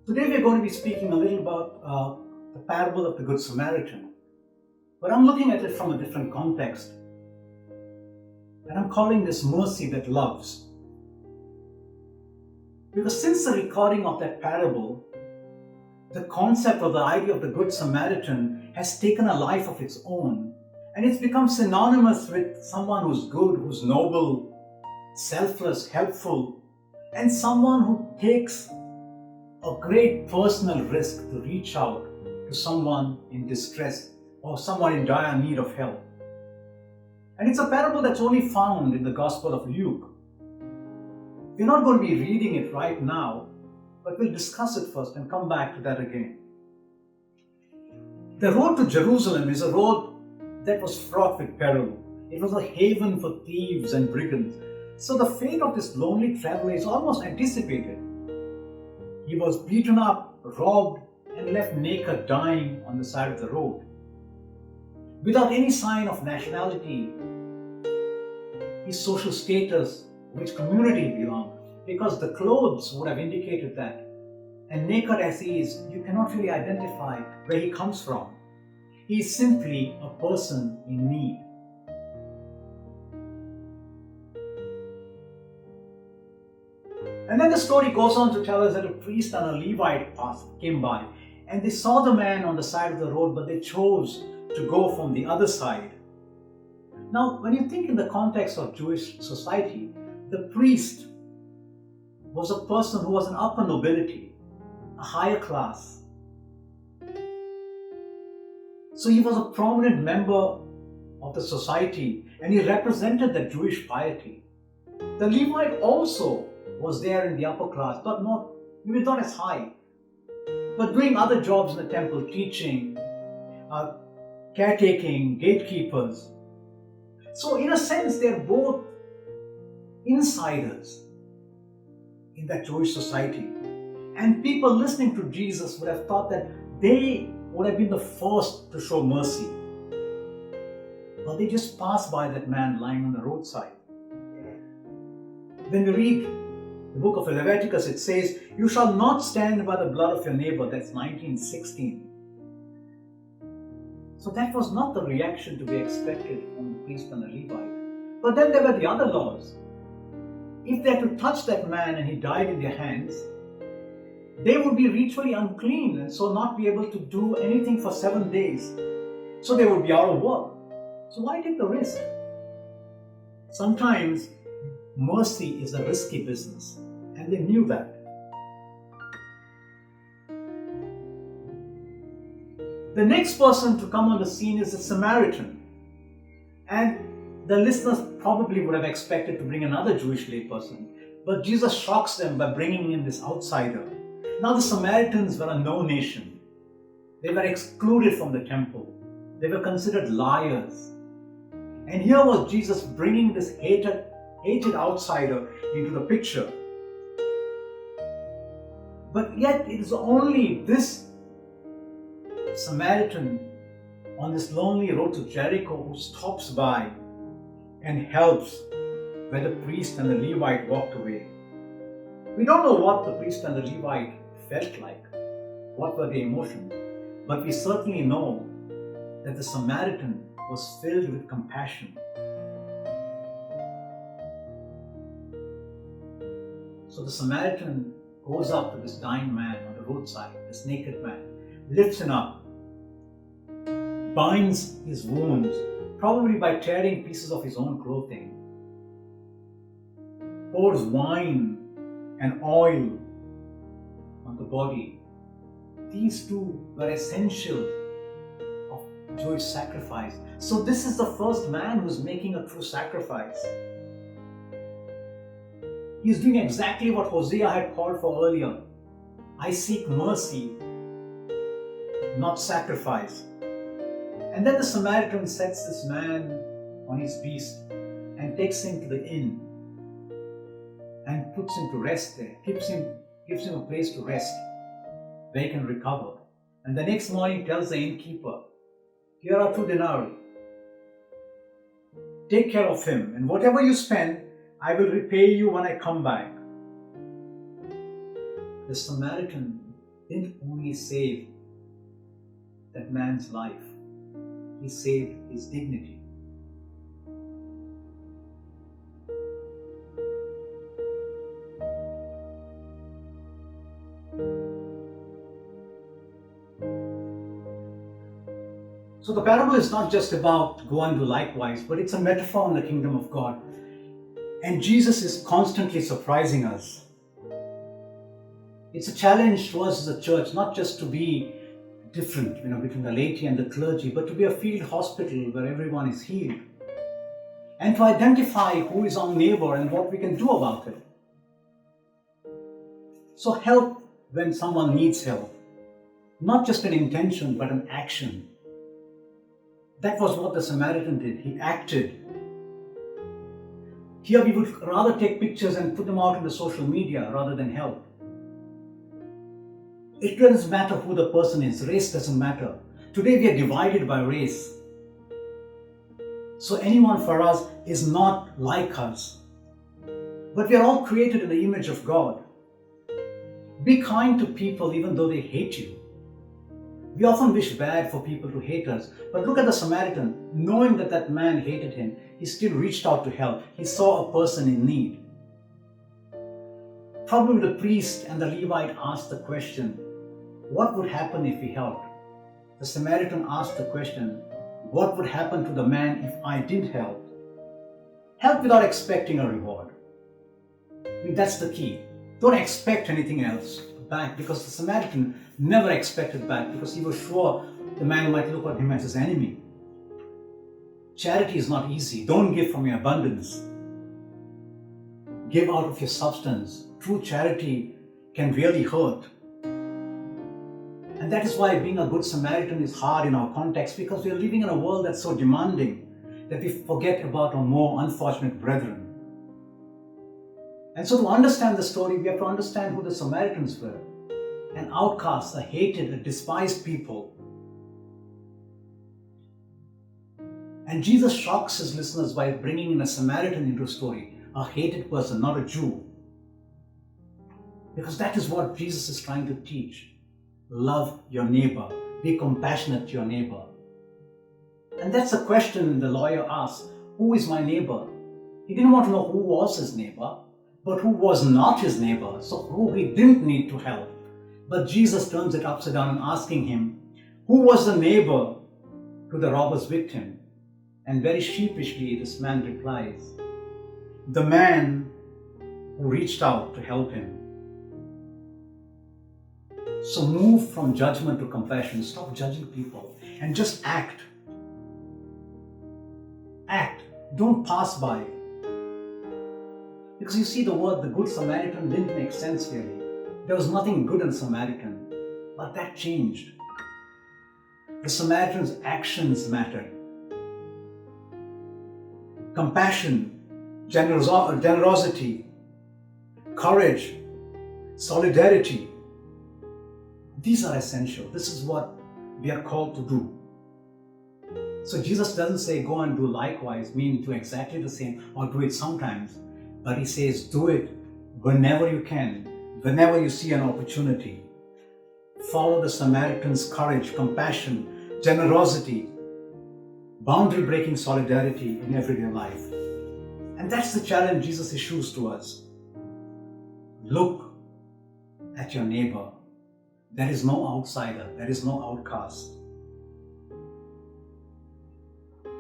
Today we're going to be speaking a little about the parable of the Good Samaritan, but I'm looking at it from a different context, and I'm calling this mercy that loves. Because since the recording of that parable, the concept or the idea of the Good Samaritan has taken a life of its own, and it's become synonymous with someone who's good, who's noble, selfless, helpful, and someone who takes a great personal risk to reach out to someone in distress or someone in dire need of help. And it's a parable that's only found in the Gospel of Luke. We're not going to be reading it right now, but we'll discuss it first and come back to that again. The road to Jerusalem is a road that was fraught with peril. It was a haven for thieves and brigands. So the fate of this lonely traveler is almost anticipated. He was beaten up, robbed, and left naked, dying on the side of the road, without any sign of nationality, his social status, which community he belonged, because the clothes would have indicated that. And naked as he is, you cannot really identify where he comes from. He is simply a person in need. And then the story goes on to tell us that a priest and a Levite came by, and they saw the man on the side of the road, but they chose to go from the other side. Now, when you think in the context of Jewish society, the priest was a person who was an upper nobility, a higher class. So he was a prominent member of the society, and he represented the Jewish piety. The Levite also was there in the upper class, but maybe not as high, but doing other jobs in the temple, teaching, caretaking, gatekeepers. So in a sense, they're both insiders in that Jewish society. And people listening to Jesus would have thought that they would have been the first to show mercy. But they just passed by that man lying on the roadside. When we read the book of Leviticus, it says, "You shall not stand by the blood of your neighbor." That's 19:16. So that was not the reaction to be expected from the priest and the Levite. But then there were the other laws. If they had to touch that man and he died in their hands, they would be ritually unclean and so not be able to do anything for 7 days. So they would be out of work. So why take the risk? Sometimes mercy is a risky business, and they knew that. The next person to come on the scene is the Samaritan. And the listeners probably would have expected to bring another Jewish layperson, but Jesus shocks them by bringing in this outsider. Now the Samaritans were a no nation. They were excluded from the temple. They were considered liars. And here was Jesus bringing this hated outsider into the picture. But yet it is only this Samaritan on this lonely road to Jericho who stops by and helps where the priest and the Levite walked away. We don't know what the priest and the Levite felt like, what were their emotions, but we certainly know that the Samaritan was filled with compassion. So the Samaritan goes up to this dying man on the roadside, this naked man, lifts him up, binds his wounds, probably by tearing pieces of his own clothing, pours wine and oil on the body. These two were essential of Jewish sacrifice. So this is the first man who's making a true sacrifice. He's doing exactly what Hosea had called for earlier. I seek mercy, not sacrifice. And then the Samaritan sets this man on his beast and takes him to the inn and puts him to rest there, gives him a place to rest where he can recover. And the next morning tells the innkeeper, "Here are 2 denarii. Take care of him, and whatever you spend, I will repay you when I come back." The Samaritan didn't only save that man's life, he saved his dignity. So the parable is not just about go and do likewise, but it's a metaphor in the kingdom of God. And Jesus is constantly surprising us. It's a challenge to us as a church, not just to be different, between the laity and the clergy, but to be a field hospital where everyone is healed. And to identify who is our neighbor and what we can do about it. So help when someone needs help. Not just an intention, but an action. That was what the Samaritan did. He acted. Here we would rather take pictures and put them out in the social media rather than help. It doesn't matter who the person is. Race doesn't matter. Today we are divided by race. So anyone for us is not like us. But we are all created in the image of God. Be kind to people even though they hate you. We often wish bad for people to hate us, but look at the Samaritan. Knowing that that man hated him, he still reached out to help. He saw a person in need. Probably the priest and the Levite asked the question, what would happen if we helped? The Samaritan asked the question, what would happen to the man if I didn't help? Help without expecting a reward. That's the key. Don't expect anything else back, because the Samaritan never expected back, because he was sure the man might look at him as his enemy. Charity is not easy. Don't give from your abundance. Give out of your substance. True charity can really hurt. And that is why being a good Samaritan is hard in our context, because we are living in a world that's so demanding that we forget about our more unfortunate brethren. And so to understand the story, we have to understand who the Samaritans were. An outcast, a hated, a despised people. And Jesus shocks his listeners by bringing in a Samaritan into a story, a hated person, not a Jew. Because that is what Jesus is trying to teach. Love your neighbor. Be compassionate to your neighbor. And that's a question the lawyer asked. Who is my neighbor? He didn't want to know who was his neighbor, but who was not his neighbor, so who he didn't need to help. But Jesus turns it upside down and asking him, who was the neighbor to the robber's victim? And very sheepishly this man replies, the man who reached out to help him. So move from judgment to compassion. Stop judging people and just act. Act. Don't pass by. Because you see, the word, the Good Samaritan, didn't make sense really. There was nothing good in Samaritan. But that changed. The Samaritan's actions mattered. Compassion, generosity, courage, solidarity. These are essential. This is what we are called to do. So Jesus doesn't say go and do likewise, meaning do exactly the same or do it sometimes. But he says do it whenever you can, whenever you see an opportunity. Follow the Samaritan's courage, compassion, generosity, boundary-breaking solidarity in everyday life. And that's the challenge Jesus issues to us. Look at your neighbor. There is no outsider. There is no outcast.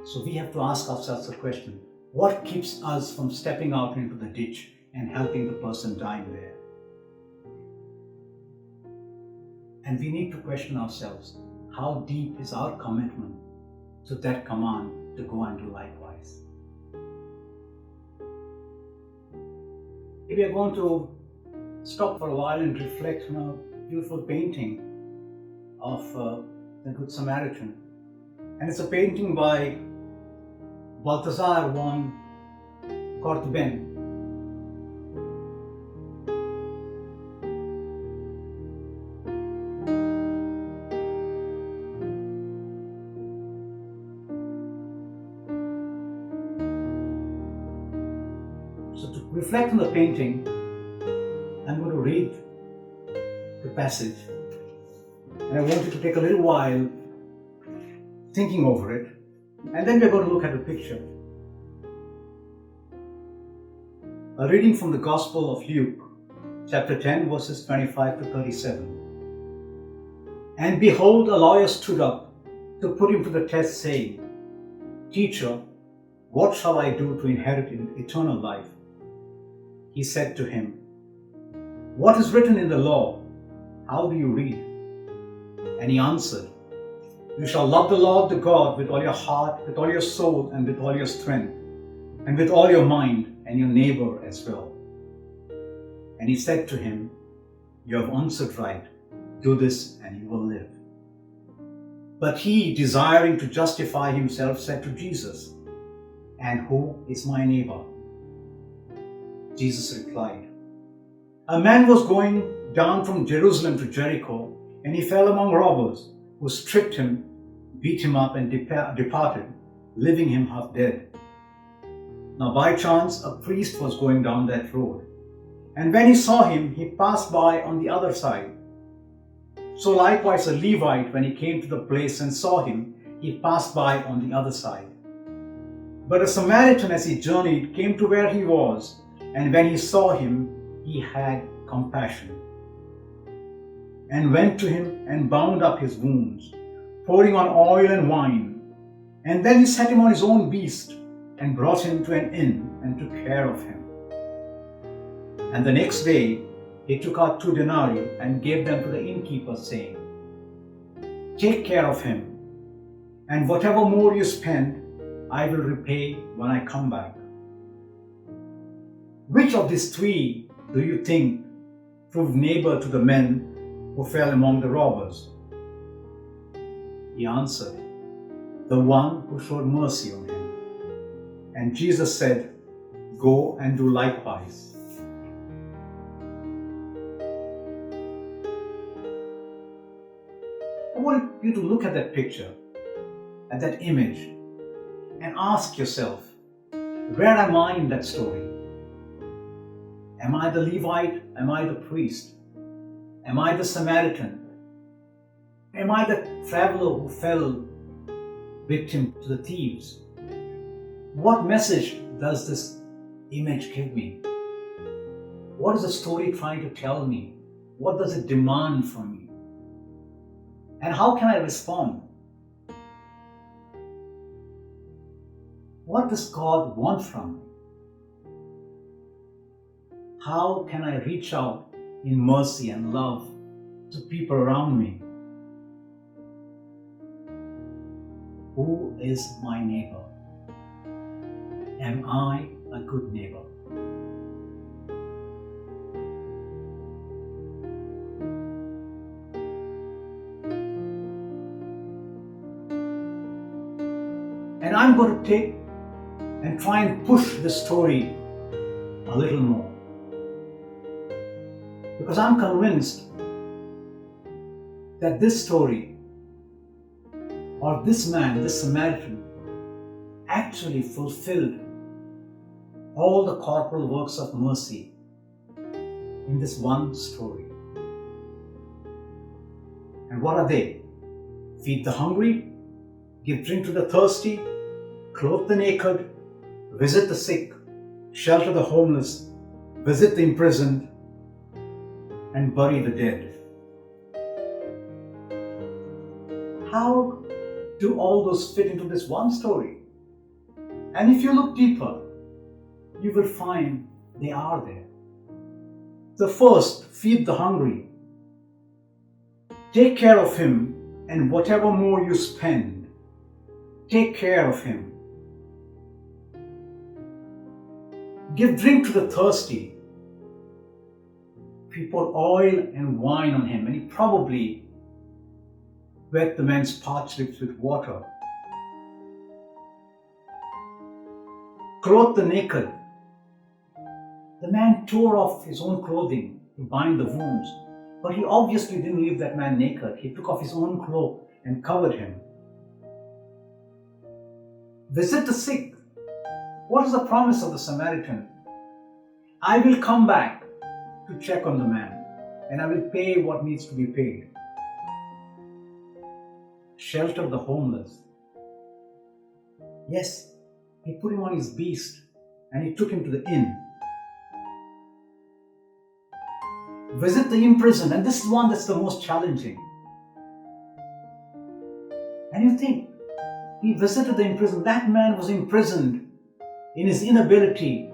So we have to ask ourselves the question, what keeps us from stepping out into the ditch and helping the person dying there? And we need to question ourselves, how deep is our commitment to that command to go and do likewise? If we are going to stop for a while and reflect on a beautiful painting of the Good Samaritan. And it's a painting by Balthasar von Corteben. So to reflect on the painting, I'm going to read the passage. And I want you to take a little while thinking over it. And then we're going to look at the picture. A reading from the Gospel of Luke, chapter 10, verses 25 to 37. And behold, a lawyer stood up to put him to the test, saying, Teacher, what shall I do to inherit eternal life? He said to him, What is written in the law? How do you read? And he answered, You shall love the Lord the God with all your heart, with all your soul, and with all your strength, and with all your mind, and your neighbor as well. And he said to him, You have answered right. Do this, and you will live. But he, desiring to justify himself, said to Jesus, And who is my neighbor? Jesus replied, A man was going down from Jerusalem to Jericho, and he fell among robbers, who stripped him, beat him up, and departed, leaving him half dead. Now by chance a priest was going down that road, and when he saw him, he passed by on the other side. So likewise a Levite, when he came to the place and saw him, he passed by on the other side. But a Samaritan, as he journeyed, came to where he was, and when he saw him, he had compassion, and went to him and bound up his wounds, pouring on oil and wine. And then he set him on his own beast, and brought him to an inn, and took care of him. And the next day he took out 2 denarii and gave them to the innkeeper, saying, Take care of him, and whatever more you spend, I will repay when I come back. Which of these 3 do you think proved neighbor to the men who fell among the robbers? He answered, The one who showed mercy on him. And Jesus said, Go and do likewise. I want you to look at that picture, at that image, and ask yourself, where am I in that story? Am I the Levite? Am I the priest? Am I the Samaritan? Am I the traveler who fell victim to the thieves? What message does this image give me? What is the story trying to tell me? What does it demand from me? And how can I respond? What does God want from me? How can I reach out in mercy and love to people around me? Who is my neighbor? Am I a good neighbor? And I'm going to take and try and push this story a little more. Because I'm convinced that this story, or this man, this Samaritan, actually fulfilled all the corporal works of mercy in this one story. And what are they? Feed the hungry, give drink to the thirsty, clothe the naked, visit the sick, shelter the homeless, visit the imprisoned, and bury the dead. How do all those fit into this one story? And if you look deeper, you will find they are there. The first, feed the hungry. Take care of him, and whatever more you spend, take care of him. Give drink to the thirsty. He poured oil and wine on him, and he probably wet the man's parched lips with water. Clothe the naked. The man tore off his own clothing to bind the wounds, but he obviously didn't leave that man naked. He took off his own cloak and covered him. Visit the sick. What is the promise of the Samaritan? I will come back to check on the man, and I will pay what needs to be paid. shelter the homeless. Yes, he put him on his beast and he took him to the inn. Visit the imprisoned, and this is one that's the most challenging. And you think, he visited the imprisoned. That man was imprisoned in his inability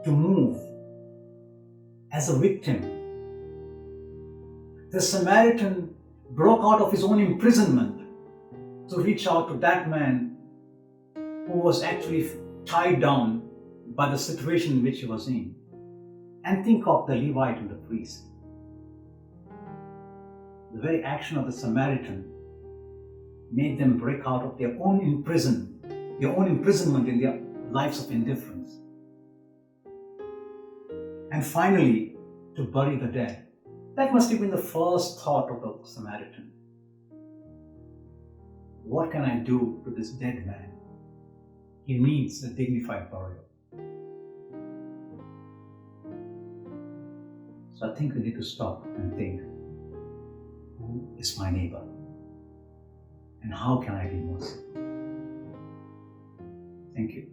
to move as a victim. The Samaritan broke out of his own imprisonment to reach out to that man who was actually tied down by the situation in which he was in. And think of the Levite and the priest. The very action of the Samaritan made them break out of their own imprisonment in their lives of indifference. And finally, to bury the dead. That must have been the first thought of the Samaritan. What can I do to this dead man? He needs a dignified burial. So I think we need to stop and think, who is my neighbor? And how can I be merciful? Thank you.